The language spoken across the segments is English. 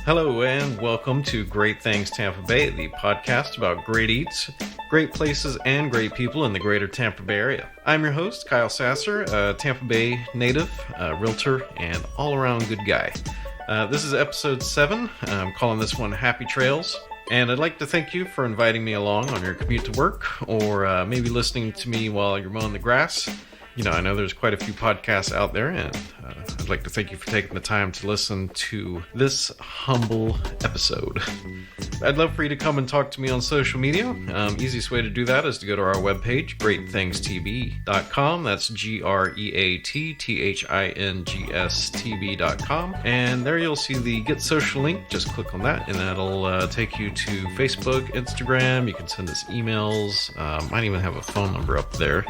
Hello and welcome to Great Things Tampa Bay, the podcast about great eats, great places, and great people in the greater Tampa Bay area. I'm your host, Kyle Sasser, a Tampa Bay native, a realtor, and all-around good guy. This is episode 7. I'm calling this one Happy Trails. And I'd like to thank you for inviting me along on your commute to work, or maybe listening to me while you're mowing the grass. You know, I know there's quite a few podcasts out there, and I'd like to thank you for taking the time to listen to this humble episode. I'd love for you to come and talk to me on social media. Easiest way to do that is to go to our webpage, greatthingstb.com. That's GREATTHINGSTB.com. And there you'll see the Get Social link. Just click on that, and that'll take you to Facebook, Instagram. You can send us emails. Might even have a phone number up there.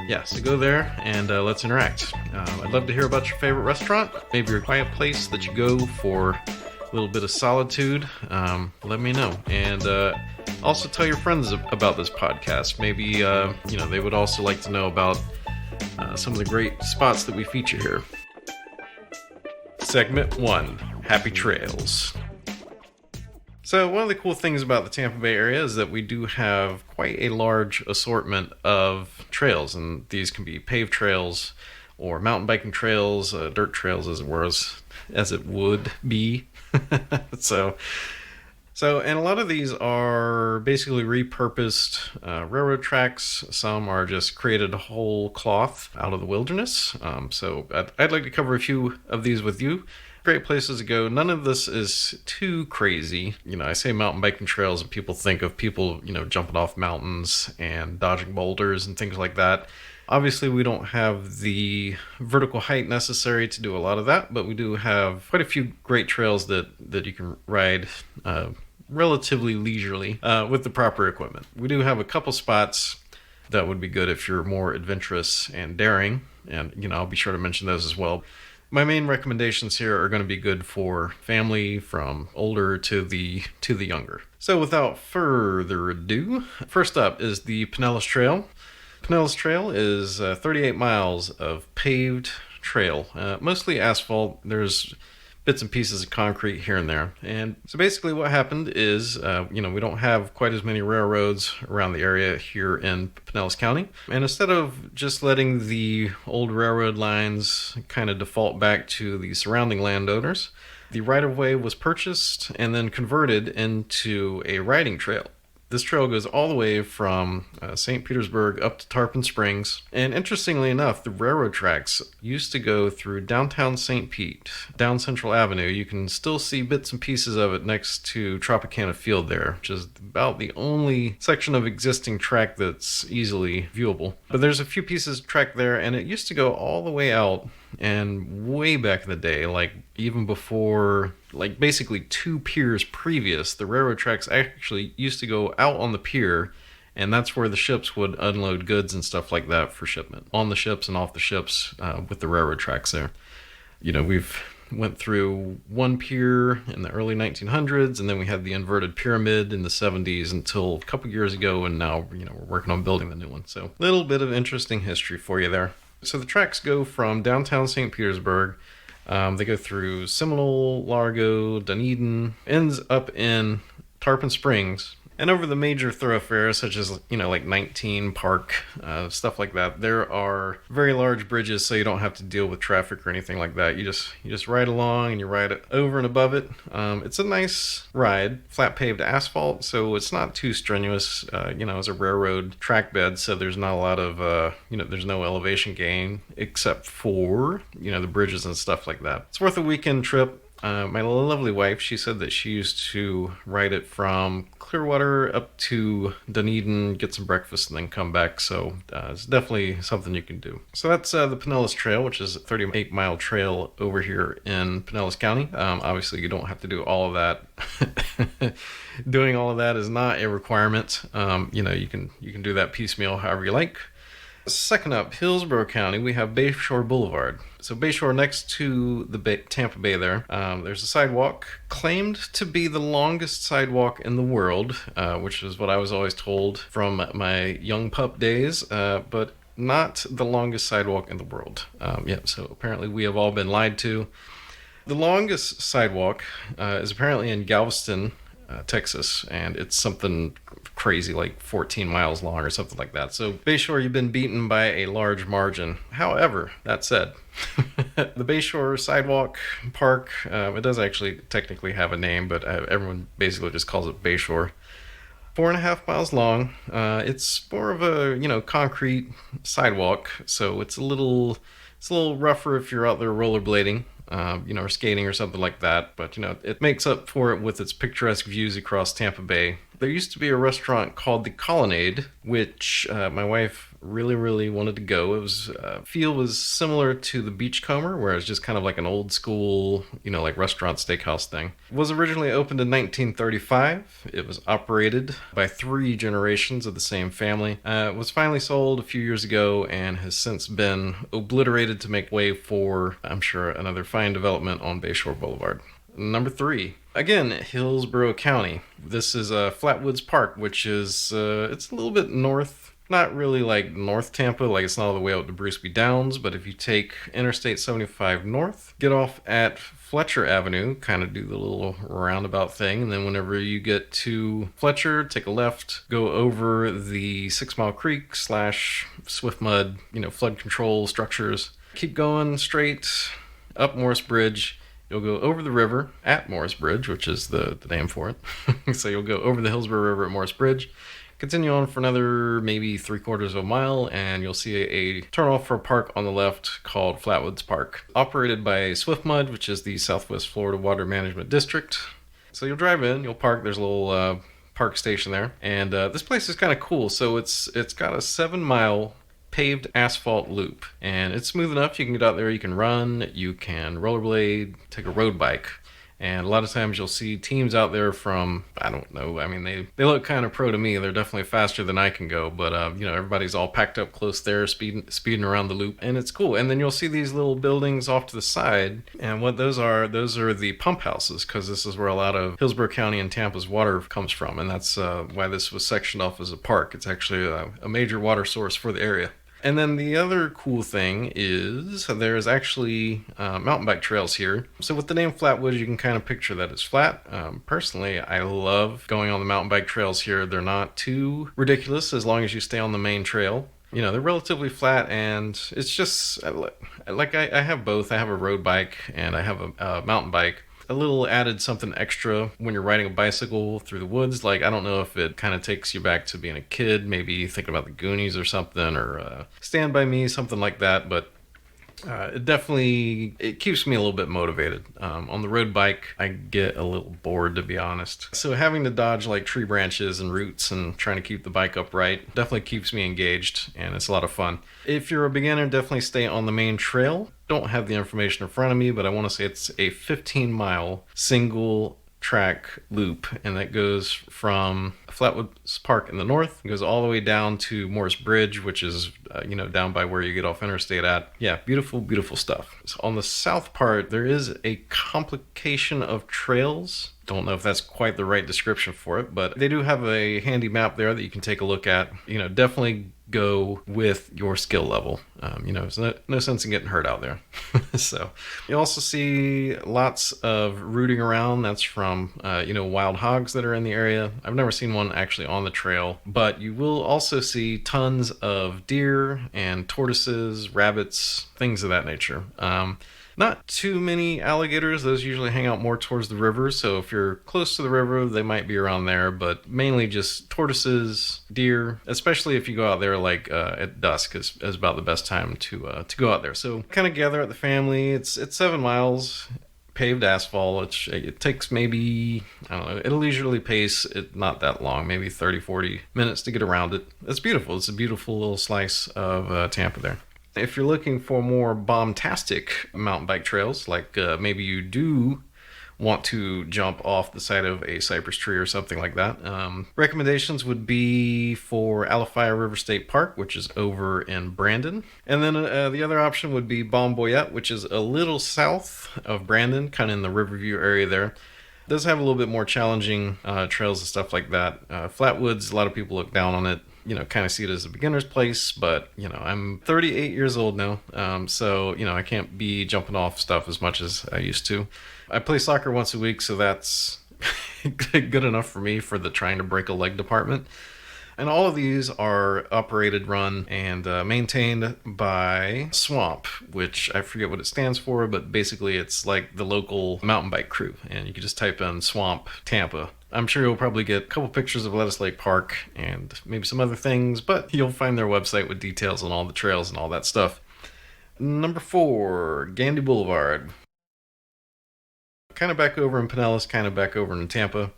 Yeah, so go there and let's interact. I'd love to hear about your favorite restaurant, maybe your quiet place that you go for a little bit of solitude. Let me know. And also tell your friends about this podcast. Maybe, they would also like to know about some of the great spots that we feature here. Segment 1, Happy Trails. So one of the cool things about the Tampa Bay area is that we do have quite a large assortment of trails, and these can be paved trails or mountain biking trails, dirt trails as it would be. So, and a lot of these are basically repurposed railroad tracks. Some are just created whole cloth out of the wilderness. So I'd like to cover a few of these with you. Great places to go. None of this is too crazy. You know, I say mountain biking trails and people think of people, jumping off mountains and dodging boulders and things like that. Obviously, we don't have the vertical height necessary to do a lot of that, but we do have quite a few great trails that you can ride relatively leisurely with the proper equipment. We do have a couple spots that would be good if you're more adventurous and daring, and, I'll be sure to mention those as well. My main recommendations here are going to be good for family from older to the younger. So without further ado, first up is the Pinellas Trail. Pinellas Trail is 38 miles of paved trail, mostly asphalt. There's bits and pieces of concrete here and there. And so basically what happened is, we don't have quite as many railroads around the area here in Pinellas County. And instead of just letting the old railroad lines kind of default back to the surrounding landowners, the right-of-way was purchased and then converted into a riding trail. This trail goes all the way from St. Petersburg up to Tarpon Springs. And interestingly enough, the railroad tracks used to go through downtown St. Pete, down Central Avenue. You can still see bits and pieces of it next to Tropicana Field there, which is about the only section of existing track that's easily viewable. But there's a few pieces of track there, and it used to go all the way out. And way back in the day, like even before, like basically 2 piers previous, the railroad tracks actually used to go out on the pier, and that's where the ships would unload goods and stuff like that for shipment, on the ships and off the ships with the railroad tracks there. We've went through one pier in the early 1900s, and then we had the inverted pyramid in the 70s until a couple years ago, and now, we're working on building the new one. So a little bit of interesting history for you there. So the tracks go from downtown St. Petersburg, they go through Seminole, Largo, Dunedin, ends up in Tarpon Springs, and over the major thoroughfares such as, like 19 Park, stuff like that. There are very large bridges, so you don't have to deal with traffic or anything like that. You just ride along and you ride it over and above it. It's a nice ride, flat paved asphalt, so it's not too strenuous. It's a railroad track bed, so there's not a lot of, there's no elevation gain except for, the bridges and stuff like that. It's worth a weekend trip. My lovely wife, she said that she used to ride it from Clearwater up to Dunedin, get some breakfast, and then come back. So it's definitely something you can do. So that's the Pinellas Trail, which is a 38-mile trail over here in Pinellas County. Obviously, you don't have to do all of that. Doing all of that is not a requirement. You can do that piecemeal however you like. Second up, Hillsborough County, we have Bayshore Boulevard. So Bayshore, next to the Tampa Bay there, there's a sidewalk claimed to be the longest sidewalk in the world, which is what I was always told from my young pup days, but not the longest sidewalk in the world. So apparently we have all been lied to. The longest sidewalk is apparently in Galveston, Texas, and it's something crazy like 14 miles long or something like that. So Bayshore, you've been beaten by a large margin. However, that said, the Bayshore Sidewalk Park, it does actually technically have a name, but everyone basically just calls it Bayshore. 4.5 miles long. It's more of a concrete sidewalk, so it's a little rougher if you're out there rollerblading, or skating or something like that. But it makes up for it with its picturesque views across Tampa Bay. There used to be a restaurant called the Colonnade, which my wife really, really wanted to go. It was feel was similar to the Beachcomber, where it's just kind of like an old school, like restaurant steakhouse thing. It was originally opened in 1935. It was operated by 3 generations of the same family. It was finally sold a few years ago and has since been obliterated to make way for, I'm sure, another fine development on Bayshore Boulevard. Number 3. Again, Hillsborough County. This is Flatwoods Park, which is, it's a little bit north. Not really like North Tampa, like it's not all the way out to Bruceby Downs, but if you take Interstate 75 north, get off at Fletcher Avenue, kind of do the little roundabout thing, and then whenever you get to Fletcher, take a left, go over the 6 Mile Creek / Swift Mud, flood control structures. Keep going straight up Morris Bridge. You'll go over the river at Morris Bridge, which is the name for it. So you'll go over the Hillsborough River at Morris Bridge. Continue on for another maybe 3/4 of a mile, and you'll see a turnoff for a park on the left called Flatwoods Park, operated by Swift Mud, which is the Southwest Florida Water Management District. So you'll drive in, you'll park. There's a little park station there, and this place is kind of cool. So it's got a 7-mile paved asphalt loop, and it's smooth enough. You can get out there, you can run, you can rollerblade, take a road bike. And a lot of times you'll see teams out there from, I don't know, I mean, they look kind of pro to me. They're definitely faster than I can go, but, everybody's all packed up close there, speeding around the loop, and it's cool. And then you'll see these little buildings off to the side, and what those are the pump houses, because this is where a lot of Hillsborough County and Tampa's water comes from, and that's why this was sectioned off as a park. It's actually a major water source for the area. And then the other cool thing is there's actually mountain bike trails here. So with the name Flatwoods, you can kind of picture that it's flat. Personally, I love going on the mountain bike trails here. They're not too ridiculous as long as you stay on the main trail. They're relatively flat, and it's just like I have both. I have a road bike and I have a mountain bike. A little added something extra when you're riding a bicycle through the woods. Like, I don't know if it kind of takes you back to being a kid, maybe thinking about the Goonies or something, or Stand By Me, something like that. But it keeps me a little bit motivated. On the road bike, I get a little bored, to be honest. So having to dodge like tree branches and roots and trying to keep the bike upright definitely keeps me engaged, and it's a lot of fun. If you're a beginner, definitely stay on the main trail. Don't have the information in front of me, but I want to say it's a 15-mile single track loop, and that goes from Flatwoods Park in the north, goes all the way down to Morris Bridge, which is down by where you get off interstate at. Yeah, beautiful, beautiful stuff. So on the south part, there is a complication of trails. Don't know if that's quite the right description for it, but they do have a handy map there that you can take a look at. Definitely go with your skill level. There's no sense in getting hurt out there. So you also see lots of rooting around. That's from wild hogs that are in the area. I've never seen one actually on the trail, but you will also see tons of deer and tortoises, rabbits, things of that nature. Not too many alligators. Those usually hang out more towards the river. So if you're close to the river, they might be around there. But mainly just tortoises, deer, especially if you go out there like at dusk is about the best time to go out there. So kind of gather at the family. It's 7 miles. Paved asphalt. It takes maybe, I don't know, at a leisurely pace, not that long, maybe 30-40 minutes to get around it. It's beautiful. It's a beautiful little slice of Tampa there. If you're looking for more bombastic mountain bike trails, like maybe you do want to jump off the side of a cypress tree or something like that, recommendations would be for Alafia River State Park, which is over in Brandon. And then the other option would be Bon Boyette, which is a little south of Brandon, kind of in the Riverview area there. It does have a little bit more challenging trails and stuff like that. Flatwoods, a lot of people look down on it. kind of see it as a beginner's place, but, I'm 38 years old now, so, I can't be jumping off stuff as much as I used to. I play soccer once a week, so that's good enough for me for the trying to break a leg department. And all of these are operated, run, and maintained by Swamp, which I forget what it stands for, but basically it's like the local mountain bike crew. And you can just type in Swamp Tampa. I'm sure you'll probably get a couple pictures of Lettuce Lake Park and maybe some other things, but you'll find their website with details on all the trails and all that stuff. Number 4, Gandy Boulevard. Kind of back over in Pinellas, kind of back over in Tampa.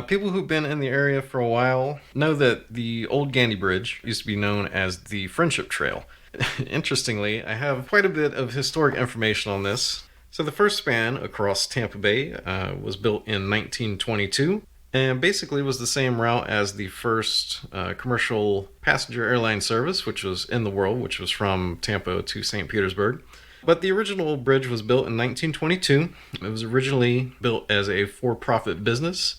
People who've been in the area for a while know that the old Gandy Bridge used to be known as the Friendship Trail. Interestingly, I have quite a bit of historic information on this. So the first span across Tampa Bay was built in 1922, and basically was the same route as the first commercial passenger airline service, which was in the world, which was from Tampa to St. Petersburg. But the original bridge was built in 1922. It was originally built as a for-profit business.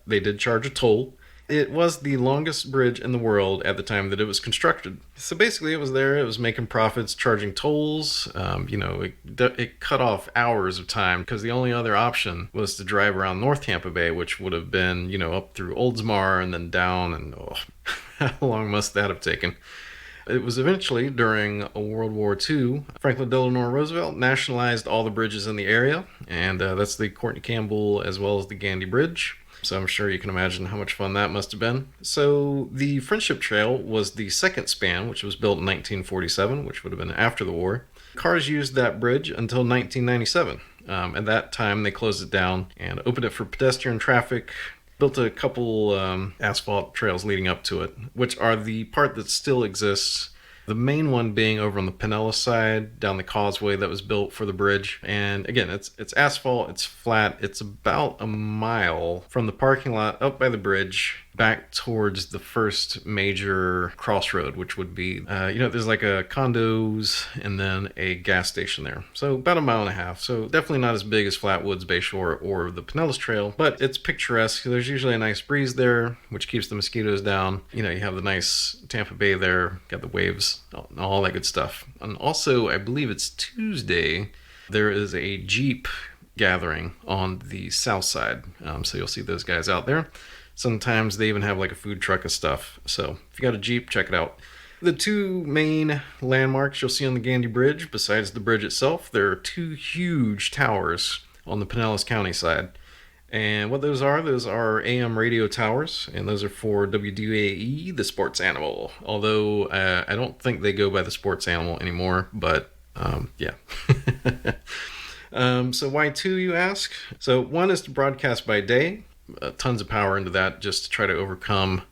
They did charge a toll. It was the longest bridge in the world at the time that it was constructed. So basically it was there, it was making profits, charging tolls. It cut off hours of time because the only other option was to drive around North Tampa Bay, which would have been, up through Oldsmar and then down, and how long must that have taken? It was eventually, during World War II, Franklin Delano Roosevelt nationalized all the bridges in the area, and that's the Courtney Campbell as well as the Gandy Bridge. So I'm sure you can imagine how much fun that must have been. So the Friendship Trail was the second span, which was built in 1947, which would have been after the war. Cars used that bridge until 1997. At that time, they closed it down and opened it for pedestrian traffic. Built a couple asphalt trails leading up to it, which are the part that still exists. The main one being over on the Pinellas side, down the causeway that was built for the bridge. And again, it's asphalt, it's flat. It's about a mile from the parking lot up by the bridge back towards the first major crossroad, which would be, there's like a condos and then a gas station there. So about a mile and a half. So definitely not as big as Flatwoods, Bayshore, or the Pinellas Trail, but it's picturesque. There's usually a nice breeze there, which keeps the mosquitoes down. You have the nice Tampa Bay there, got the waves, all that good stuff. And also, I believe it's Tuesday, there is a Jeep gathering on the south side. So you'll see those guys out there. Sometimes they even have like a food truck and stuff. So if you got a Jeep, check it out. The two main landmarks you'll see on the Gandy Bridge, besides the bridge itself, there are two huge towers on the Pinellas County side. And what those are AM radio towers, and those are for WDAE, the sports animal. Although I don't think they go by the sports animal anymore, but yeah. So why two, you ask? So one is to broadcast by day. Tons of power into that just to try to overcome,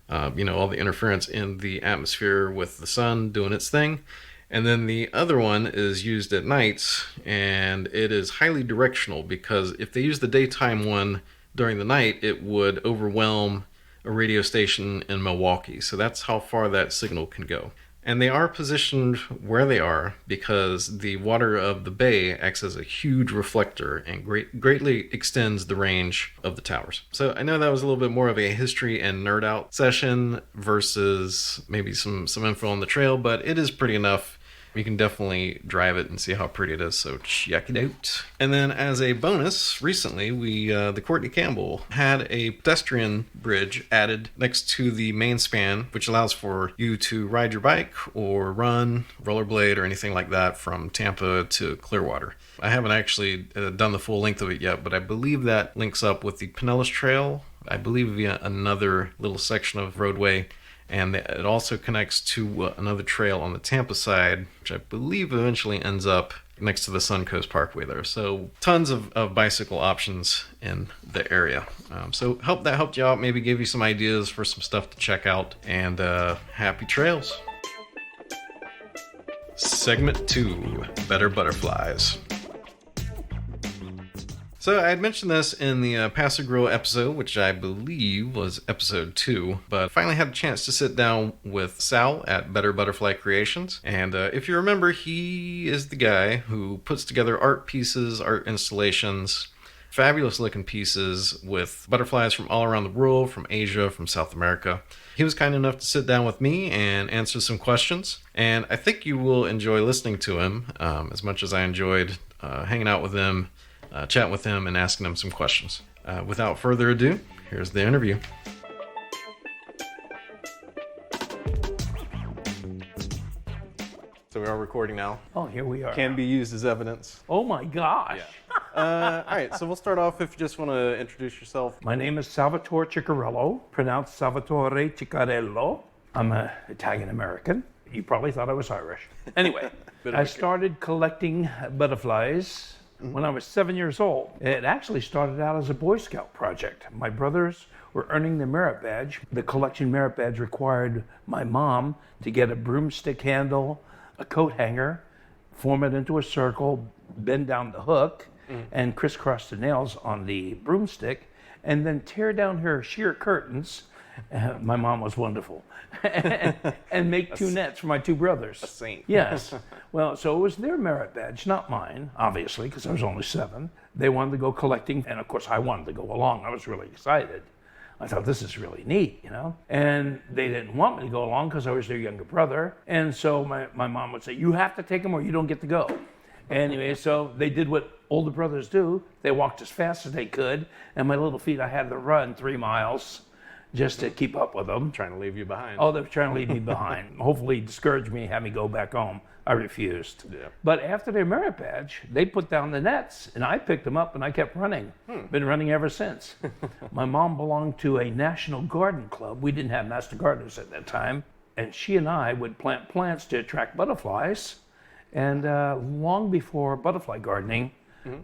all the interference in the atmosphere with the sun doing its thing. And then the other one is used at nights, and it is highly directional because if they use the daytime one during the night, it would overwhelm a radio station in Milwaukee. So that's how far that signal can go. And they are positioned where they are because the water of the bay acts as a huge reflector and greatly extends the range of the towers. So I know that was a little bit more of a history and nerd out session versus maybe some info on the trail, but it is pretty enough. You can definitely drive it and see how pretty it is, so check it out. And then as a bonus, recently, the Courtney Campbell had a pedestrian bridge added next to the main span, which allows for you to ride your bike or run, rollerblade, or anything like that from Tampa to Clearwater. I haven't actually done the full length of it yet, but I believe that links up with the Pinellas Trail, I believe via another little section of roadway. And it also connects to another trail on the Tampa side, which I believe eventually ends up next to the Suncoast Parkway there. So tons of bicycle options in the area. So hope that helped you out, maybe gave you some ideas for some stuff to check out. And happy trails. Segment 2, Better Butterflies. So I had mentioned this in the Paso Grill episode, which I believe was episode 2, but finally had a chance to sit down with Sal at Better Butterfly Creations. And if you remember, he is the guy who puts together art pieces, art installations fabulous looking pieces with butterflies from all around the world, from Asia, from South America. He was kind enough to sit down with me and answer some questions, and I think you will enjoy listening to him as much as I enjoyed hanging out with him, chatting with him, and asking him some questions. Without further ado, here's the interview. So we are recording now. Oh, here we are. Can be used as evidence. Oh my gosh. Yeah. All right, so we'll start off if you just want to introduce yourself. My name is Salvatore Ciccarello, pronounced Salvatore Ciccarello. I'm an Italian American. You probably thought I was Irish. Anyway, I started collecting butterflies when I was 7 years old. It actually started out as a Boy Scout project. My brothers were earning the merit badge. The collection merit badge required my mom to get a broomstick handle, a coat hanger, form it into a circle, bend down the hook, and crisscross the nails on the broomstick, and then tear down her sheer curtains. My mom was wonderful. and make two nets for my two brothers. A saint. Yes. Well, so it was their merit badge, not mine, obviously, because I was only 7. They wanted to go collecting, and of course I wanted to go along. I was really excited. I thought, this is really neat, you know? And they didn't want me to go along because I was their younger brother. And so my mom would say, you have to take them or you don't get to go. Anyway, so they did what older brothers do. They walked as fast as they could. And my little feet, I had to run 3 miles just to keep up with them. Trying to leave you behind. Oh, they were trying to leave me behind. Hopefully discourage me, have me go back home. I refused. Yeah. But after their merit badge, they put down the nets, and I picked them up, and I kept running. Been running ever since. My mom belonged to a National Garden Club. We didn't have master gardeners at that time. And she and I would plant plants to attract butterflies. And long before butterfly gardening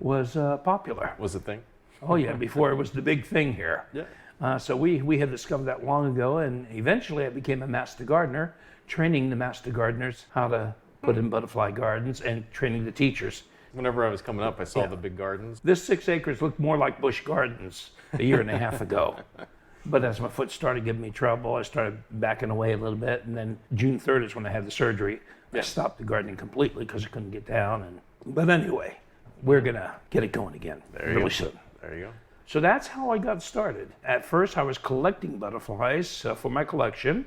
was popular. Was a thing? Oh, yeah, before it was the big thing here. Yeah. So we had discovered that long ago, and eventually I became a master gardener, training the master gardeners how to put in butterfly gardens and training the teachers. Whenever I was coming up, I saw the big gardens. This 6 acres looked more like bush gardens a year and a half ago. But as my foot started giving me trouble, I started backing away a little bit, and then June 3rd is when I had the surgery. I stopped the gardening completely because I couldn't get down. But anyway, we're gonna get it going again really soon. There you go. So that's how I got started. At first, I was collecting butterflies for my collection.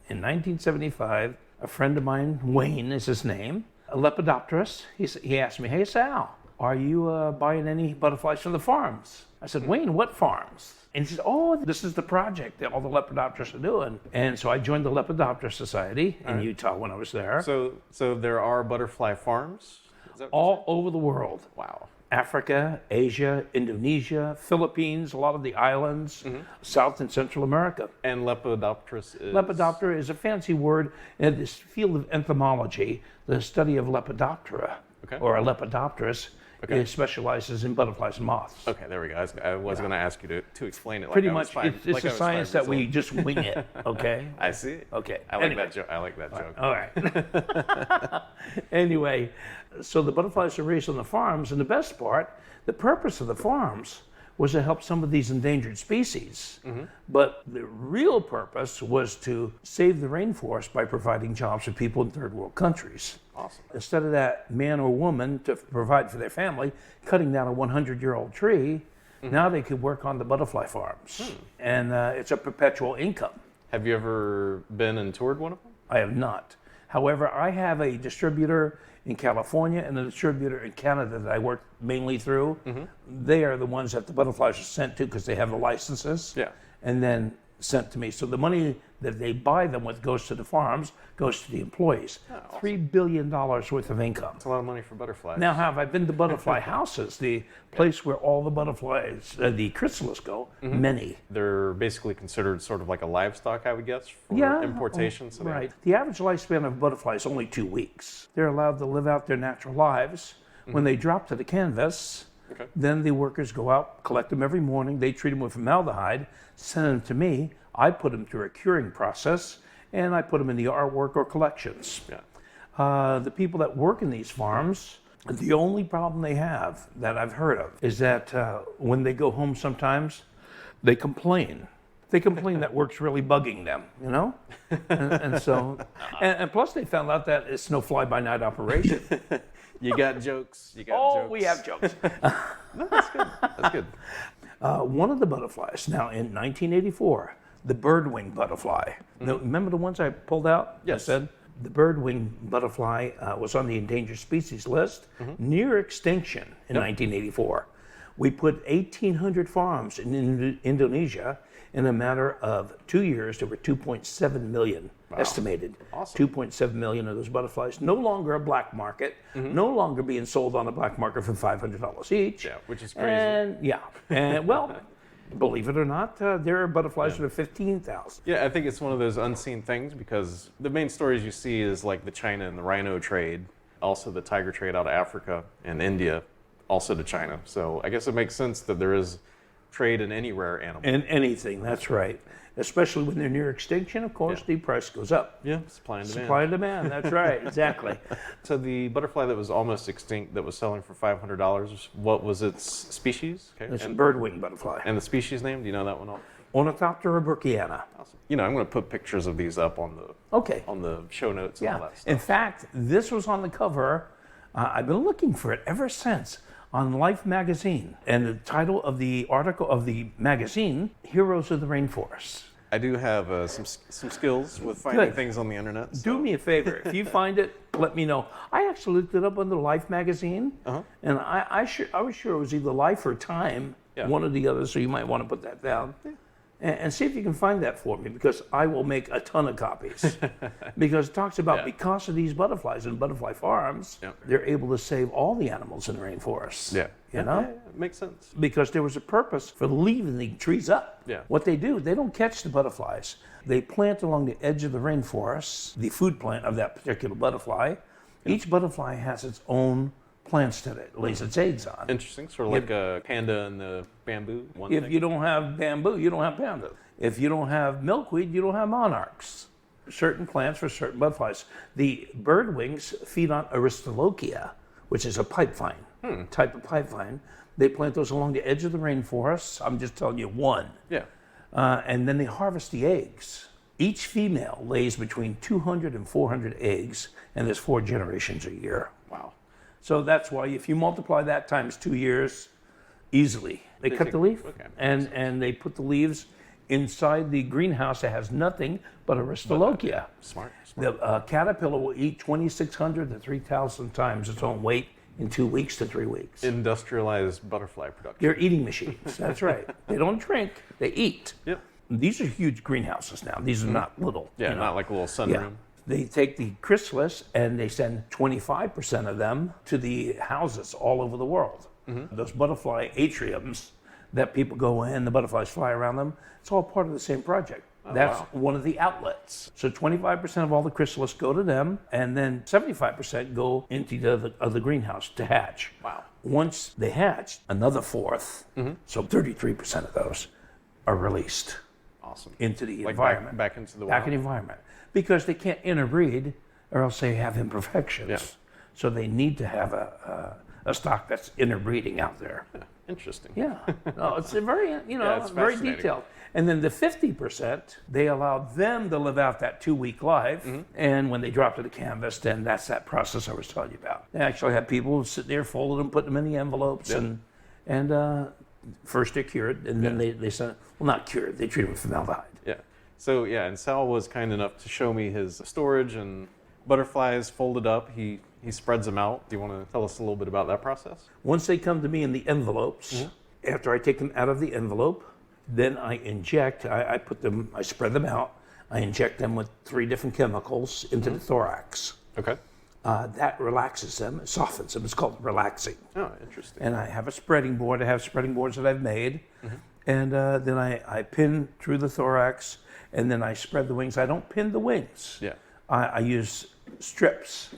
In 1975, a friend of mine, Wayne is his name, a lepidopterist, he asked me, hey, Sal, are you buying any butterflies from the farms? I said, Wayne, what farms? And he said, oh, this is the project that all the lepidopterists are doing. And so I joined the Lepidopterist Society in Utah when I was there. So there are butterfly farms? Is that all over the world. Wow. Africa, Asia, Indonesia, Philippines, a lot of the islands, South and Central America. And lepidopterist is? Lepidoptera is a fancy word in this field of entomology. The study of Lepidoptera, or a Lepidopterist, it specializes in butterflies and moths. Okay, there we go. I was going to ask you to explain it. Pretty much, it's a science that we just wing it, okay? I see. Okay. I like that joke. I like that joke. All right. Anyway, so the butterflies are raised on the farms, and the best part, the purpose of the farms was to help some of these endangered species. But the real purpose was to save the rainforest by providing jobs for people in third world countries. Awesome. Instead of that man or woman to provide for their family, cutting down a 100-year-old tree, now they could work on the butterfly farms. And it's a perpetual income. Have you ever been and toured one of them? I have not. However, I have a distributor in California and a distributor in Canada that I work mainly through. They are the ones that the butterflies are sent to because they have the licenses. Yeah. And then sent to me. So the money that they buy them with goes to the farms, goes to the employees. Awesome. $3 billion worth of income. That's a lot of money for butterflies. Now, have I been to butterfly houses, the place where all the butterflies, the chrysalids go? Many. They're basically considered sort of like a livestock, I would guess, for importation. So Right. The average lifespan of a butterfly is only 2 weeks. They're allowed to live out their natural lives. When they drop to the canvas, then the workers go out, collect them every morning. They treat them with formaldehyde, send them to me. I put them through a curing process, and I put them in the artwork or collections. The people that work in these farms, the only problem they have that I've heard of is that when they go home sometimes, they complain. They complain that work's really bugging them, you know? And so, and plus they found out that it's no fly-by-night operation. You got jokes. You got Oh, jokes. we have jokes. No, that's good. That's good. One of the butterflies, now in 1984, the birdwing butterfly. Now, remember the ones I pulled out? Yes. I said the birdwing butterfly was on the endangered species list, near extinction in 1984. We put 1,800 farms in Indonesia. In a matter of 2 years, there were 2.7 million estimated. Awesome. 2.7 million of those butterflies. No longer a black market. No longer being sold on a black market for $500 each. Yeah, which is crazy. And well, believe it or not, there are butterflies that are 15,000. Yeah, I think it's one of those unseen things because the main stories you see is like the China and the rhino trade, also the tiger trade out of Africa and India, also to China. So I guess it makes sense that there is trade in any rare animal. And anything, that's right. Especially when they're near extinction, of course, the price goes up. Yeah, supply and demand. Supply and demand, that's right, exactly. So the butterfly that was almost extinct that was selling for $500, what was its species? Okay. It's a birdwing butterfly. And the species name, do you know that one off? Ornithoptera burkiana. Awesome. You know, I'm going to put pictures of these up on the show notes and all that stuff. In fact, this was on the cover. I've been looking for it ever since on Life magazine. And the title of the article of the magazine, Heroes of the Rainforest. I do have some skills with finding things on the internet. So. Do me a favor. If you find it, let me know. I actually looked it up on the Life magazine, and I was sure it was either Life or Time, one or the other, so you might want to put that down. Yeah. And see if you can find that for me, because I will make a ton of copies. Because it talks about because of these butterflies and butterfly farms, they're able to save all the animals in the rainforest. Yeah. You know? Yeah, it makes sense. Because there was a purpose for leaving the trees up. Yeah. What they do, they don't catch the butterflies. They plant along the edge of the rainforest, the food plant of that particular butterfly. Each butterfly has its own plants that it lays its eggs on. Interesting. Sort of like a panda and the bamboo. If you don't have bamboo, you don't have panda. If you don't have milkweed, you don't have monarchs. Certain plants for certain butterflies. The birdwings feed on Aristolochia, which is a pipevine, type of pipevine. They plant those along the edge of the rainforest. I'm just telling you one. Yeah. And then they harvest the eggs. Each female lays between 200 and 400 eggs, and there's 4 generations a year. Wow. So that's why if you multiply that times 2 years, easily. They cut the leaf, and they put the leaves inside the greenhouse that has nothing but Aristolochia. Smart. The caterpillar will eat 2,600 to 3,000 times its own weight in 2 weeks to 3 weeks. Industrialized butterfly production. They're eating machines, that's right. They don't drink, they eat. Yep. These are huge greenhouses now. These are not little. Yeah, not like a little sunroom. They take the chrysalis and they send 25% of them to the houses all over the world. Those butterfly atriums that people go in, the butterflies fly around them, it's all part of the same project. That's one of the outlets. So 25% of all the chrysalis go to them, and then 75% go into the other greenhouse to hatch. Wow. Once they hatch, another fourth, so 33% of those are released. Awesome. Into the environment. Back into the wild. Back in the environment. Because they can't interbreed or else they have imperfections. Yeah. So they need to have a stock that's interbreeding out there. Interesting. Yeah. No, it's a very, it's very fascinating. detailed. And then the 50%, they allow them to live out that 2-week life. And when they drop to the canvas, then that's that process I was telling you about. They actually have people sit there, folding them, putting them in the envelopes, and first they're cured, and then they send, well, not cured, they treat them with formaldehyde. Yeah. So, and Sal was kind enough to show me his storage and butterflies folded up. He spreads them out. Do you want to tell us a little bit about that process? Once they come to me in the envelopes, after I take them out of the envelope, then I inject, I spread them out, I inject them with 3 different chemicals into the thorax. Okay. That relaxes them, it softens them. It's called relaxing. Oh, interesting. And I have a spreading board. I have spreading boards that I've made. And then I pin through the thorax, and then I spread the wings. I don't pin the wings. Yeah. I use strips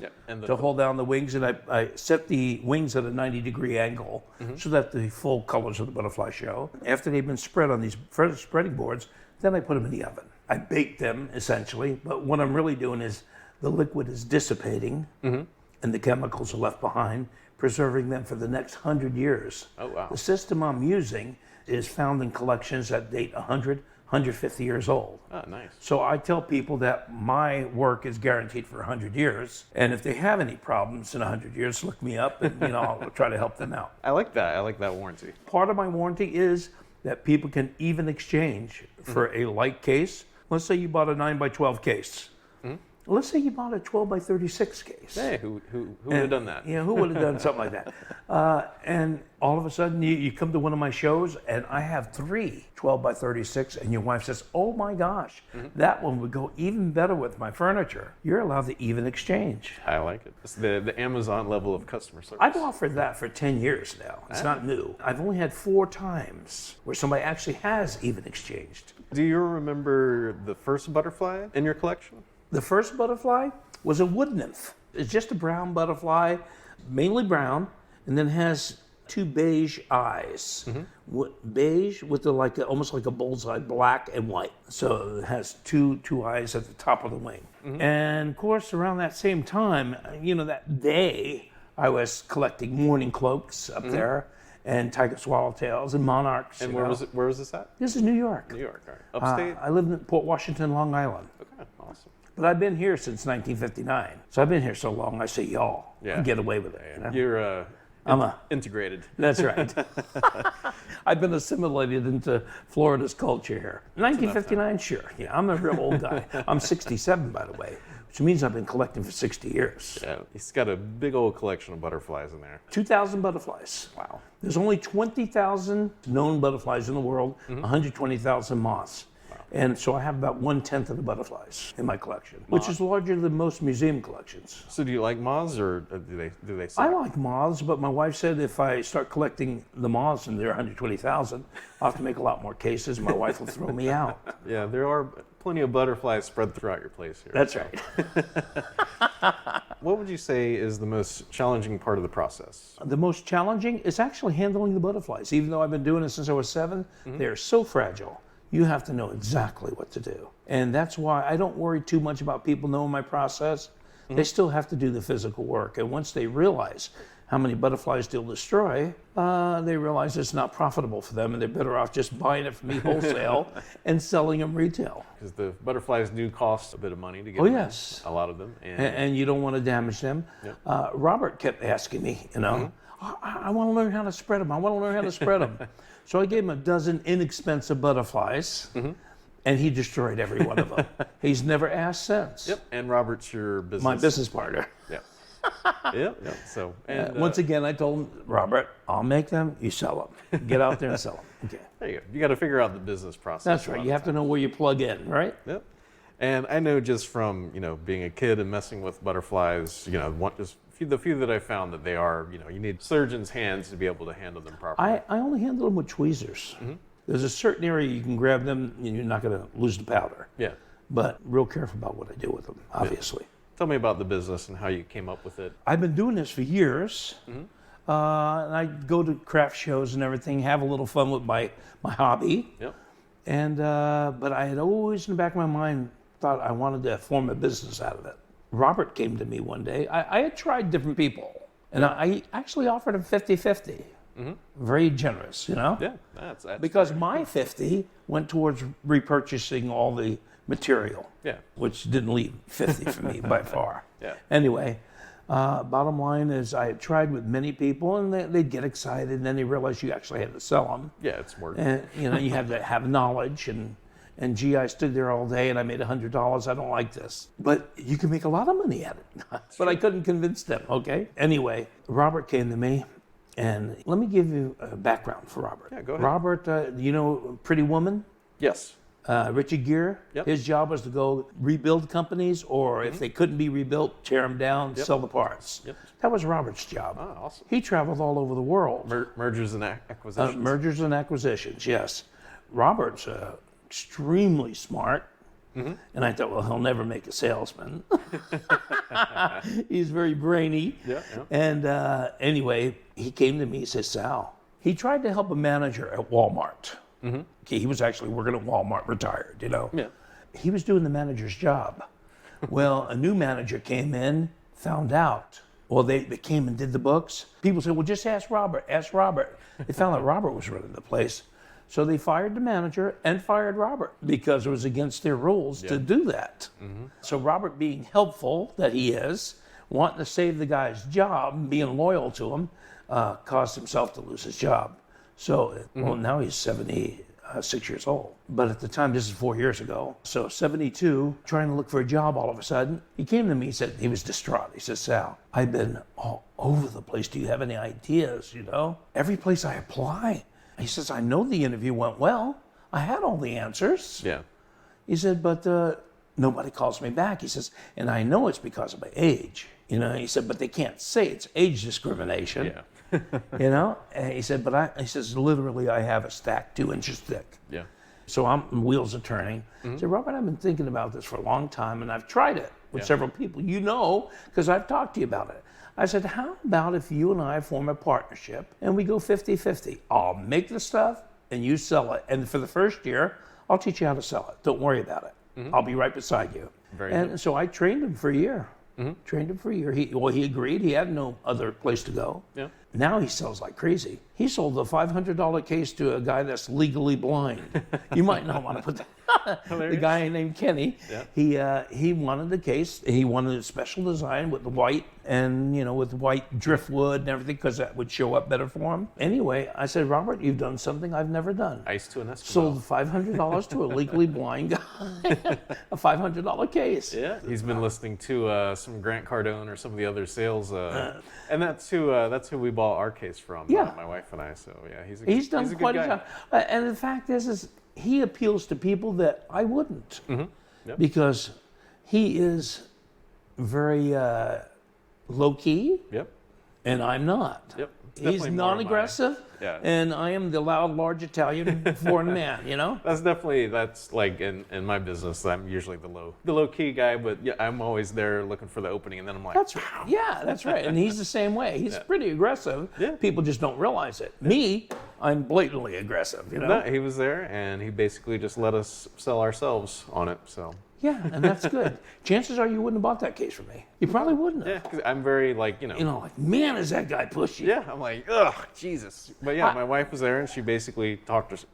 to hold down the wings, and I set the wings at a 90-degree angle so that the full colors of the butterfly show. After they've been spread on these spreading boards, then I put them in the oven. I bake them, essentially, but what I'm really doing is the liquid is dissipating, and the chemicals are left behind, preserving them for the next 100 years. Oh, wow. The system I'm using is found in collections that date 100, 150 years old. Oh, nice. So I tell people that my work is guaranteed for 100 years. And if they have any problems in 100 years, look me up and I'll try to help them out. I like that. I like that warranty. Part of my warranty is that people can even exchange for a like case. Let's say you bought a 9x12 case. Let's say you bought a 12x36 case. Hey, who would have done that? Yeah, who would have done something like that? And all of a sudden, you come to one of my shows, and I have 3 12x36, and your wife says, "Oh my gosh, that one would go even better with my furniture." You're allowed to even exchange. I like it. It's the Amazon level of customer service. I've offered that for 10 years now. It's not new. I've only had 4 times where somebody actually has even exchanged. Do you remember the first butterfly in your collection? The first butterfly was a wood nymph. It's just a brown butterfly, mainly brown, and then has 2 beige eyes. Beige with almost like a bullseye, black and white. So it has two eyes at the top of the wing. And of course, around that same time, that day, I was collecting mourning cloaks up there, and tiger swallowtails and monarchs. And where was this at? This is New York. New York, all right. Upstate? I lived in Port Washington, Long Island. Okay, awesome. But I've been here since 1959. So I've been here so long, I say y'all. Yeah. I get away with it. You know? You're integrated. That's right. I've been assimilated into Florida's culture here. 1959, sure. Yeah, I'm a real old guy. I'm 67, by the way, which means I've been collecting for 60 years. Yeah, he's got a big old collection of butterflies in there. 2,000 butterflies. Wow. There's only 20,000 known butterflies in the world, 120,000 moths. And so I have about 1/10 of the butterflies in my collection, which is larger than most museum collections. So do you like moths, or do they suck? I like moths, but my wife said if I start collecting the moths, and there are 120,000, I'll have to make a lot more cases. My wife will throw me out. Yeah, there are plenty of butterflies spread throughout your place here. That's right. What would you say is the most challenging part of the process? The most challenging is actually handling the butterflies. Even though I've been doing it since I was 7, they're so fragile. You have to know exactly what to do. And that's why I don't worry too much about people knowing my process. They still have to do the physical work. And once they realize how many butterflies they'll destroy, they realize it's not profitable for them, and they're better off just buying it from me wholesale and selling them retail. Because the butterflies do cost a bit of money to get yes. a lot of them. And you don't want to damage them. Yep. Robert kept asking me, I want to learn how to spread them. I want to learn how to spread them. So I gave him a dozen inexpensive butterflies, and he destroyed every one of them. He's never asked since. Yep. And Robert's your business. My business partner. Yeah. Yep. So once again, I told him, Robert, I'll make them. You sell them. Get out there and sell them. Okay. There you go. You got to figure out the business process. That's right. You have to know where you plug in, right? Yep. And I know just from being a kid and messing with butterflies, the few that I found that they are, you need surgeon's hands to be able to handle them properly. I only handle them with tweezers. There's a certain area you can grab them and you're not going to lose the powder. Yeah. But real careful about what I do with them, obviously. Yeah. Tell me about the business and how you came up with it. I've been doing this for years. And I go to craft shows and everything, have a little fun with my hobby. Yep. And but I had always in the back of my mind thought I wanted to form a business out of it. Robert came to me one day. I had tried different people, and I actually offered him 50-50. Very generous, Yeah, that's because my 50 went towards repurchasing all the material. Yeah. Which didn't leave 50 for me by far. Yeah. Anyway, bottom line is I had tried with many people, and they'd get excited, and then they realized you actually had to sell them. Yeah, it's work. And you have to have knowledge and gee, I stood there all day and I made $100. I don't like this. But you can make a lot of money at it. But I couldn't convince them, okay? Anyway, Robert came to me, and let me give you a background for Robert. Yeah, go ahead. Robert, Pretty Woman? Yes. Richard Gere? Yep. His job was to go rebuild companies, or if they couldn't be rebuilt, tear them down, sell the parts. Yep. That was Robert's job. Oh, awesome. He traveled all over the world. Mergers and acquisitions. Mergers and acquisitions, yes. Robert's extremely smart, and I thought, well, he'll never make a salesman. He's very brainy. Yeah. And anyway, he came to me, he says, Sal, he tried to help a manager at Walmart. Okay, he was actually working at Walmart, retired, Yeah. He was doing the manager's job. Well, a new manager came in, found out. Well, they came and did the books. People said, well, just ask Robert, ask Robert. They found out Robert was running the place. So they fired the manager and fired Robert because it was against their rules to do that. So Robert, being helpful that he is, wanting to save the guy's job, being loyal to him, caused himself to lose his job. So, well, now he's 76 years old. But at the time, this is 4 years ago. So 72, trying to look for a job all of a sudden. He came to me, he said, he was distraught. He says, Sal, I've been all over the place. Do you have any ideas, Every place I apply. He says, I know the interview went well. I had all the answers. Yeah. He said, but nobody calls me back. He says, and I know it's because of my age. He said, but they can't say it's age discrimination. Yeah. And he said, he says, literally, I have a stack 2 inches thick. Yeah. So wheels are turning. I said, Robert, I've been thinking about this for a long time, and I've tried it with several people. Because I've talked to you about it. I said, how about if you and I form a partnership and we go 50-50? I'll make the stuff and you sell it. And for the first year, I'll teach you how to sell it. Don't worry about it. I'll be right beside you. Very good. And so I trained him for a year. Trained him for a year. He agreed. He had no other place to go. Yeah. Now he sells like crazy. He sold a $500 case to a guy that's legally blind. You might not want to put that. The guy named Kenny. Yeah. He wanted the case. He wanted a special design with the white and with white driftwood and everything because that would show up better for him. Anyway, I said, Robert, you've done something I've never done. Ice to an Eskimo. Sold $500 to a legally blind guy. A $500 case. Yeah. He's been listening to some Grant Cardone or some of the other sales, and that's who we bought our case from. Yeah. My wife and I. So yeah, he's done quite a job. And the fact is he appeals to people that I wouldn't, because he is very low key. Yep. And I'm not. Yep. He's non-aggressive, and I am the loud, large Italian foreign man. That's like in my business. I'm usually the low key guy, but yeah, I'm always there looking for the opening, and then I'm like, that's right. And he's the same way. He's pretty aggressive. Yeah. People just don't realize it. Me, I'm blatantly aggressive. No, he was there, and he basically just let us sell ourselves on it. So. Yeah, and that's good. Chances are you wouldn't have bought that case from me. You probably wouldn't have. Yeah, because I'm very man, is that guy pushy. Yeah, I'm like, ugh, Jesus. But yeah, my wife was there, and she basically talked us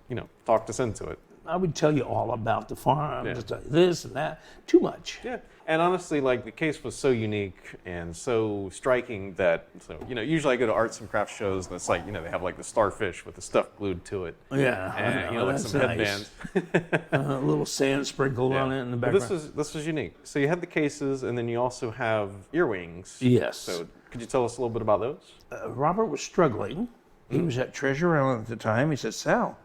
into it. I would tell you all about the farm, just this and that. Too much. Yeah. And honestly, the case was so unique and so striking that, usually I go to arts and crafts shows and it's they have the starfish with the stuff glued to it. Yeah. And, some headbands. A little sand sprinkled on it in the background. But this was unique. So you have the cases and then you also have earwings. Yes. So could you tell us a little bit about those? Robert was struggling. He was at Treasure Island at the time. He said, Sal,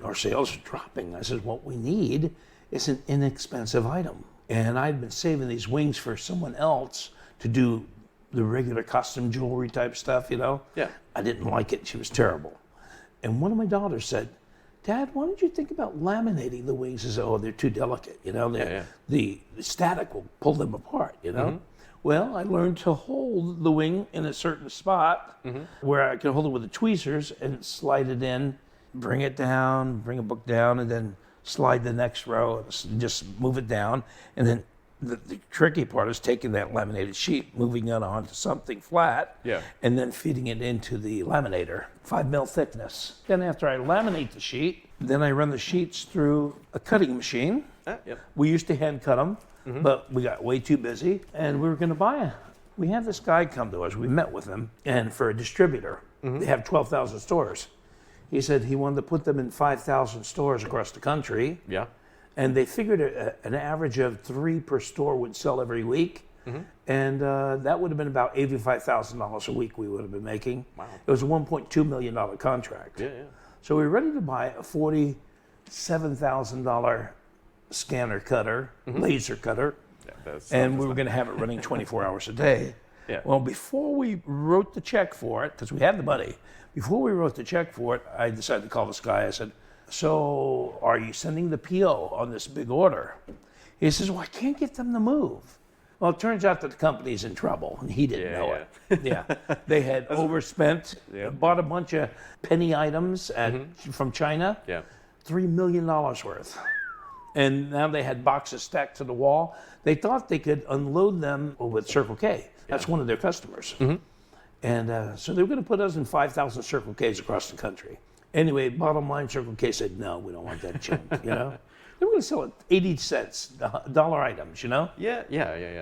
our sales are dropping. I said, what we need is an inexpensive item. And I'd been saving these wings for someone else to do the regular custom jewelry type stuff, Yeah. I didn't like it. She was terrible. And one of my daughters said, Dad, why don't you think about laminating the wings? I said, they're too delicate, The static will pull them apart, Well, I learned to hold the wing in a certain spot where I could hold it with the tweezers and slide it in, bring it down, bring a book down, and then slide the next row and just move it down. And then the tricky part is taking that laminated sheet, moving it onto something flat, and then feeding it into the laminator, 5 mil thickness. Then after I laminate the sheet, then I run the sheets through a cutting machine. We used to hand cut them, but we got way too busy, and we were going to buy it. We had this guy come to us. We met with him, and for a distributor, they have 12,000 stores. He said he wanted to put them in 5,000 stores across the country. Yeah. And they figured an average of 3 per store would sell every week. And that would have been about $85,000 a week we would have been making. Wow. It was a $1.2 million contract. Yeah. So we were ready to buy a $47,000 scanner cutter, laser cutter. And we were going to have it running 24 hours a day. Yeah. Well, before we wrote the check for it, because we had the money, before we wrote the check for it, I decided to call this guy. I said, so are you sending the PO on this big order? He says, well, I can't get them to move. Well, it turns out that the company's in trouble, and he didn't know it. Yeah. They had overspent, bought a bunch of penny items from China, $3 million worth. And now they had boxes stacked to the wall. They thought they could unload them with Circle K. That's one of their customers. And so they were going to put us in 5,000 Circle Ks across the country. Anyway, bottom line, Circle K said, no, we don't want that junk, you know? They were going to sell it 80 cents, dollar items, you know? Yeah.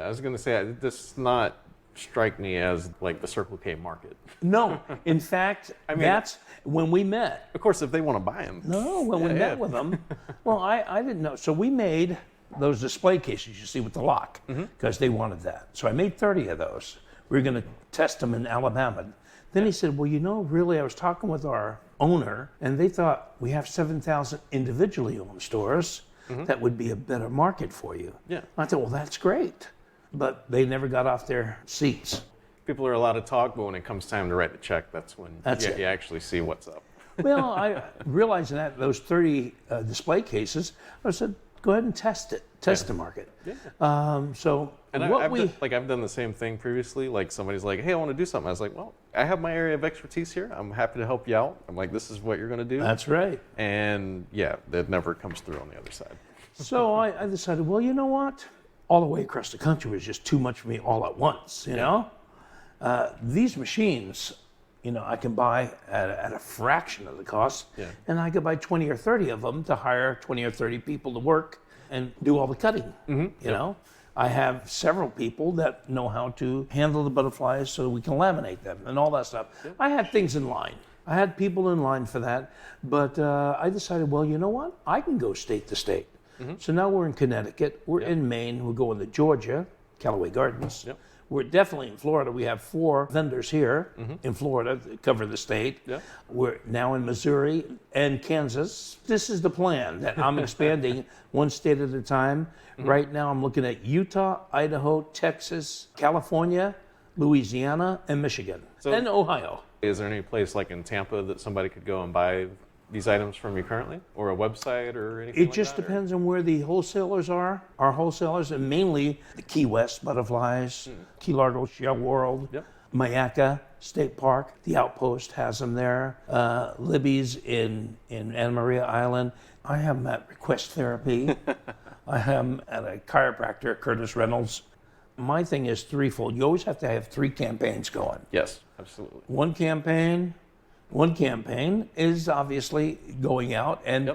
I was going to say, this does not strike me as like the Circle K market. No. In fact, that's when we met. Of course, if they want to buy them. No, when we met with them. Well, I didn't know. So we made those display cases you see with the lock because they wanted that. So I made 30 of those. We were going to test them in Alabama. Then he said, well, you know, really, I was talking with our owner, and they thought we have 7,000 individually owned stores. That would be a better market for you. Yeah. I thought, well, that's great. But they never got off their seats. People are allowed to talk, but when it comes time to write the check, that's when you actually see what's up. Well, I realizing that those 30 display cases, I said, go ahead and test it, test the market. Yeah. I've done the same thing previously. Like somebody's like, hey, I want to do something. I was like, well, I have my area of expertise here. I'm happy to help you out. I'm like, this is what you're going to do. That's right. And yeah, that never comes through on the other side. So I decided, well, you know what? All the way across the country was just too much for me all at once, you know? These machines, you know, I can buy at a fraction of the cost, and I could buy 20 or 30 of them to hire 20 or 30 people to work and do all the cutting, you know? I have several people that know how to handle the butterflies so we can laminate them and all that stuff. I had things in line. I had people in line for that, but I decided, well, you know what? I can go state to state. So now we're in Connecticut, we're in Maine, we're going to Georgia, Callaway Gardens. We're definitely in Florida. We have 4 vendors here in Florida that cover the state. We're now in Missouri and Kansas. This is the plan that I'm expanding one state at a time. Right now I'm looking at Utah, Idaho, Texas, California, Louisiana, and Michigan, and Ohio. Is there any place like in Tampa that somebody could go and buy these items from you currently, or a website or anything It just depends on where the wholesalers are. Our wholesalers, and mainly the Key West butterflies, Key Largo Shell World, Mayaca State Park, the Outpost has them there. Libby's in Anna Maria Island. I have them at Request Therapy. I have them at a chiropractor, Curtis Reynolds. My thing is threefold. You always have to have 3 campaigns going. Yes, absolutely. One campaign is obviously going out, and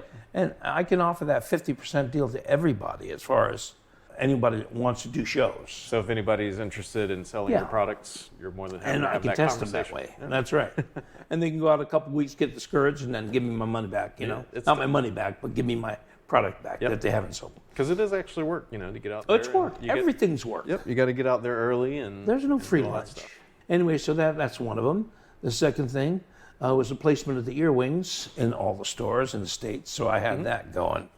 I can offer that 50% deal to everybody as far as anybody that wants to do shows. So if anybody's interested in selling your products, you're more than happy to have that conversation. And I can test them that way. That's right. And they can go out a couple of weeks, get discouraged, and then give me my money back, you know. Not my money back, but give me my product back that they haven't sold. Because it is actually work, you know, to get out there. It's work. Everything's work. You got to get out there early and there's no free lunch. Anyway, so that's one of them. The second thing was the placement of the earwings in all the stores in the States, so I had that going.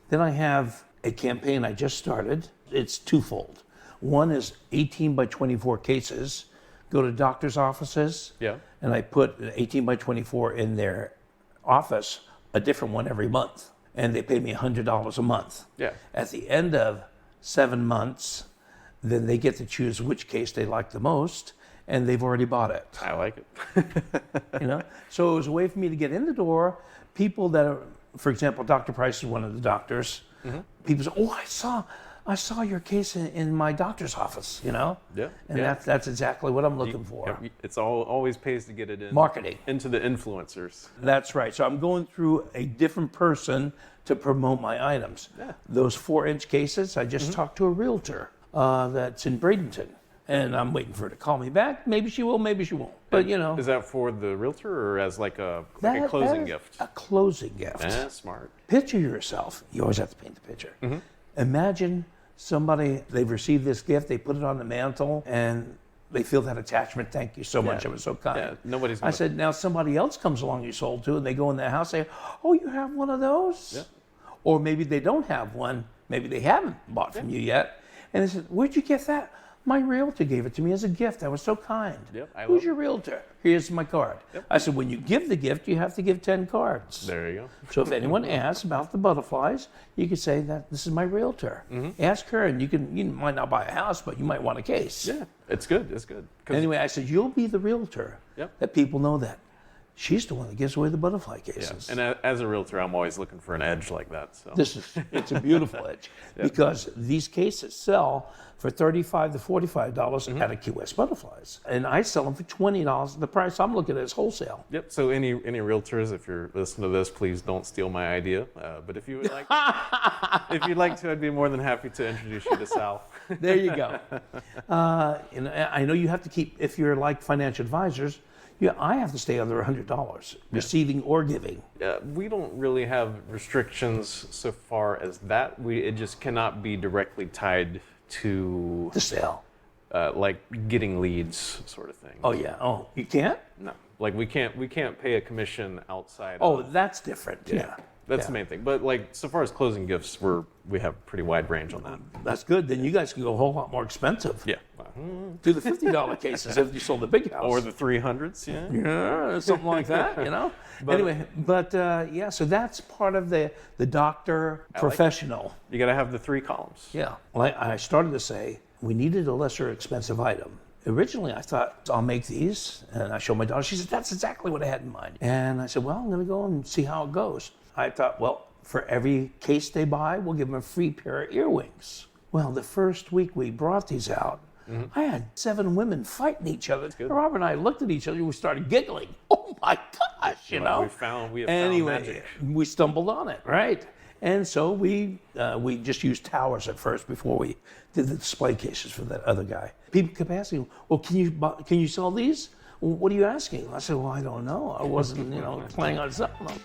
Then I have a campaign I just started. It's twofold. One is 18 by 24 cases. Go to doctor's offices, and I put an 18 by 24 in their office, a different one every month. And they pay me $100 a month. At the end of 7 months, then they get to choose which case they like the most, and they've already bought it. I like it. You know, so it was a way for me to get in the door. People that are, for example, Dr. Price is one of the doctors. People say, "Oh, I saw your case in my doctor's office." You know, and that's exactly what I'm looking for. It's always pays to get it in marketing into the influencers. That's right. So I'm going through a different person to promote my items. Those 4-inch cases, I just talked to a realtor that's in Bradenton. And I'm waiting for her to call me back. Maybe she will, maybe she won't. But, you know. Is that for the realtor or as like a closing gift? A closing gift. That's smart. Picture yourself. You always have to paint the picture. Imagine somebody, they've received this gift, they put it on the mantle, and they feel that attachment. Thank you so much. It was so kind. I said, now somebody else comes along you sold to, and they go in their house and say, oh, you have one of those? Or maybe they don't have one. Maybe they haven't bought from you yet. And they said, where'd you get that? My realtor gave it to me as a gift. I was so kind. Who's your realtor? Here's my card. I said, when you give the gift, you have to give 10 cards. There you go. So if anyone asks about the butterflies, you can say that this is my realtor. Ask her, and you might not buy a house, but you might want a case. It's good. It's good. Anyway, I said, you'll be the realtor that people know that. She's the one that gives away the butterfly Yeah. cases. And as a realtor, I'm always looking for an edge like that. So It's a beautiful edge because these cases sell for $35 to $45 at a Key West Butterflies, and I sell them for $20. The price I'm looking at is wholesale. Yep. So any realtors, if you're listening to this, please don't steal my idea. But if you would like, if you'd like to, I'd be more than happy to introduce you to Sal. There you go. And I know you have to keep, if you're like financial advisors, I have to stay under $100, receiving or giving. We don't really have restrictions so far as that. It just cannot be directly tied to The sale. like getting leads, sort of thing. Oh yeah. Oh, you can't? No, like we can't pay a commission outside. Oh, of, that's different. Yeah. that's the main thing. But like so far as closing gifts, we have a pretty wide range on that. That's good. Then you guys can go a whole lot more expensive. Yeah. Do the $50 cases if you sold the big house. Or the 300s, yeah. Yeah, something like that, Anyway, so that's part of the doctor professional. You got to have the 3 columns. Yeah. Well, I started to say we needed a lesser expensive item. Originally, I thought, I'll make these. And I showed my daughter. She said, that's exactly what I had in mind. And I said, well, I'm going to go and see how it goes. I thought, well, for every case they buy, we'll give them a free pair of earwings. Well, the first week we brought these out, I had 7 women fighting each other. Robert and I looked at each other and we started giggling. Oh my gosh, We have found magic. We stumbled on it, right? And so we just used towers at first before we did the display cases for that other guy. People kept asking, well, can you sell these? Well, what are you asking? I said, well, I don't know. I wasn't, planning on selling them.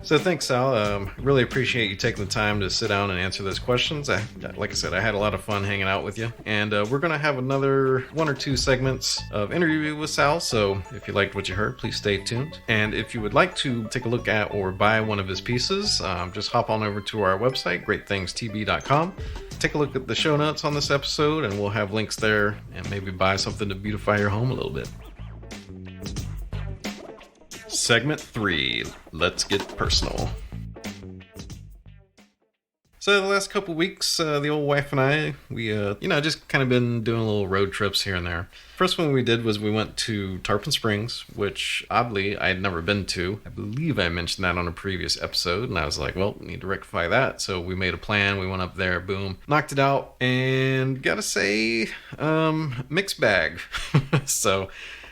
So thanks, Sal. Really appreciate you taking the time to sit down and answer those questions. Like I said, I had a lot of fun hanging out with you. And we're going to have another 1 or 2 segments of interview with Sal. So if you liked what you heard, please stay tuned. And if you would like to take a look at or buy one of his pieces, just hop on over to our website, greatthingsTB.com. Take a look at the show notes on this episode, and we'll have links there, and maybe buy something to beautify your home a little bit. Segment 3, let's get personal. So the last couple weeks, the old wife and I, we, just kind of been doing little road trips here and there. First one we did was we went to Tarpon Springs, which oddly I had never been to. I believe I mentioned that on a previous episode, and I was like, well, need to rectify that. So we made a plan. We went up there, boom, knocked it out, and gotta say, mixed bag. So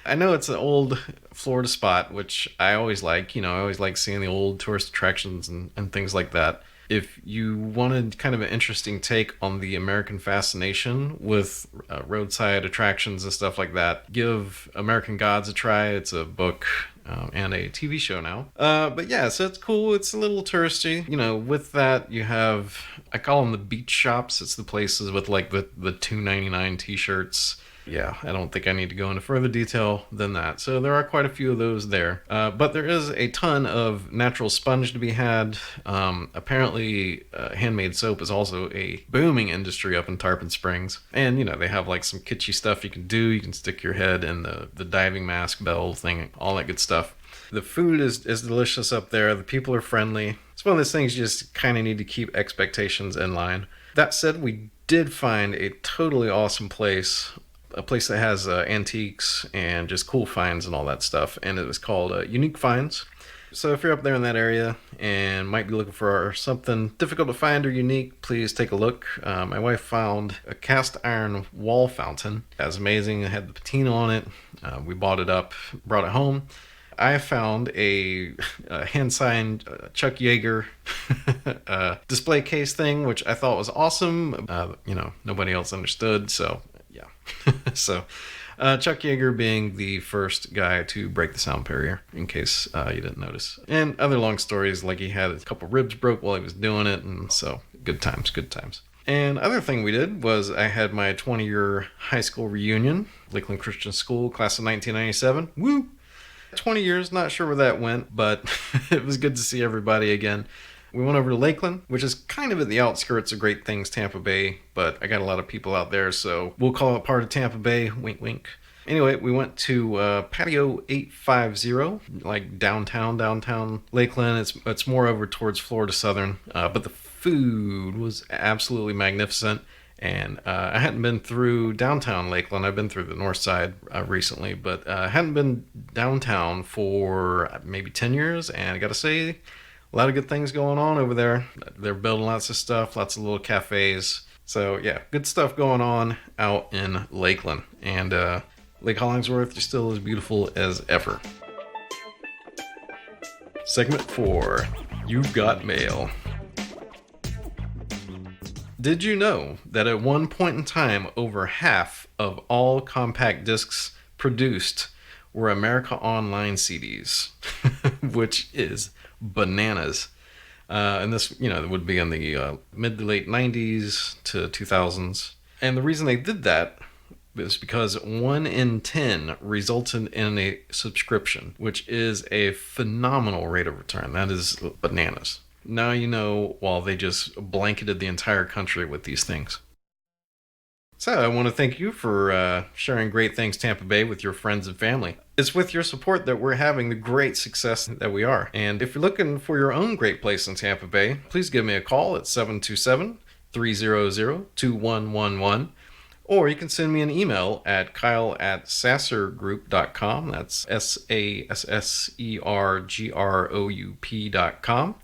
I know it's an old Florida spot, which I always like. I always like seeing the old tourist attractions and things like that. If you wanted kind of an interesting take on the American fascination with roadside attractions and stuff like that, give American Gods a try. It's a book and a TV show now. But yeah, so it's cool. It's a little touristy. With that, you have, I call them the beach shops. It's the places with like the $2.99 t-shirts. Yeah, I don't think I need to go into further detail than that. So there are quite a few of those there. But there is a ton of natural sponge to be had. Apparently, handmade soap is also a booming industry up in Tarpon Springs. And, they have like some kitschy stuff you can do. You can stick your head in the diving mask bell thing, all that good stuff. The food is delicious up there. The people are friendly. It's one of those things you just kind of need to keep expectations in line. That said, we did find a totally awesome place. A place that has antiques and just cool finds and all that stuff. And it was called Unique Finds. So if you're up there in that area and might be looking for something difficult to find or unique, please take a look. My wife found a cast iron wall fountain. That was amazing. It had the patina on it. We bought it up, brought it home. I found a hand-signed Chuck Yeager display case thing, which I thought was awesome. Nobody else understood, so yeah. So Chuck Yeager being the first guy to break the sound barrier, in case you didn't notice. And other long stories, like he had a couple ribs broke while he was doing it, and so good times. And other thing we did was I had my 20-year high school reunion, Lakeland Christian School, class of 1997. Woo! 20 years, not sure where that went, but it was good to see everybody again. We went over to Lakeland, which is kind of at the outskirts of Great Things, Tampa Bay, but I got a lot of people out there, so we'll call it part of Tampa Bay, wink, wink. Anyway, we went to Patio 850, like downtown Lakeland. It's more over towards Florida Southern, but the food was absolutely magnificent. And I hadn't been through downtown Lakeland. I've been through the north side recently, but I hadn't been downtown for maybe 10 years. And I got to say, a lot of good things going on over there. They're building lots of stuff, lots of little cafes. So yeah, good stuff going on out in Lakeland. And Lake Hollingsworth is still as beautiful as ever. Segment 4, You've Got Mail. Did you know that at one point in time, over half of all compact discs produced were America Online CDs, which is bananas. And this, would be in the mid to late 90s to 2000s. And the reason they did that is because 1 in 10 resulted in a subscription, which is a phenomenal rate of return. That is bananas. Now you know why they just blanketed the entire country with these things. So I want to thank you for sharing Great Things Tampa Bay with your friends and family. It's with your support that we're having the great success that we are. And if you're looking for your own great place in Tampa Bay, please give me a call at 727-300-2111. Or you can send me an email at kyle@sassergroup.com. That's SASSERGROUP.com.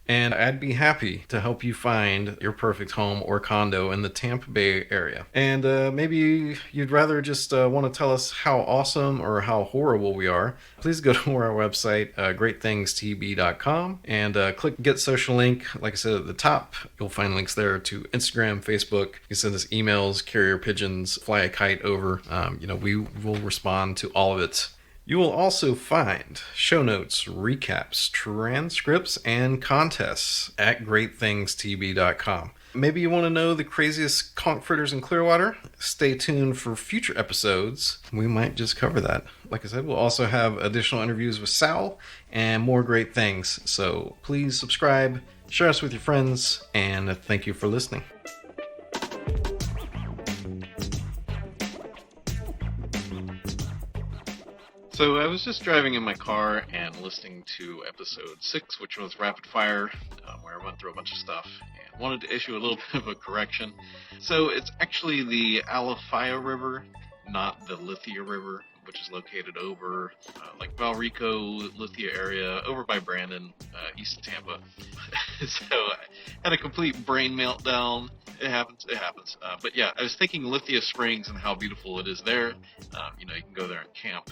And I'd be happy to help you find your perfect home or condo in the Tampa Bay area. And maybe you'd rather just want to tell us how awesome or how horrible we are. Please go to our website, greatthingstb.com, and click Get Social Link. Like I said at the top, you'll find links there to Instagram, Facebook. You can send us emails, carrier pigeons, fly a kite over. We will respond to all of it. You will also find show notes, recaps, transcripts, and contests at greatthingstb.com. Maybe you want to know the craziest conch fritters in Clearwater? Stay tuned for future episodes. We might just cover that. Like I said, we'll also have additional interviews with Sal and more great things. So please subscribe, share us with your friends, and thank you for listening. So I was just driving in my car and listening to episode 6, which was Rapid Fire, where I went through a bunch of stuff and wanted to issue a little bit of a correction. So it's actually the Alafaya River, not the Lithia River, which is located over like Valrico, Lithia area, over by Brandon, east of Tampa. So I had a complete brain meltdown. It happens. But yeah, I was thinking Lithia Springs and how beautiful it is there. You can go there and camp.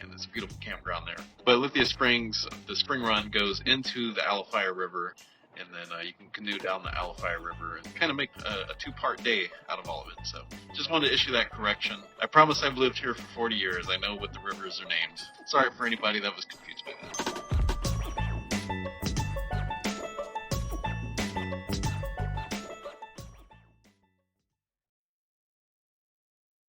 And it's a beautiful campground there. But Lithia Springs, the spring run goes into the Alafaya River, and then you can canoe down the Alafaya River and kind of make a 2-part day out of all of it. So just wanted to issue that correction. I promise I've lived here for 40 years. I know what the rivers are named. Sorry for anybody that was confused by that.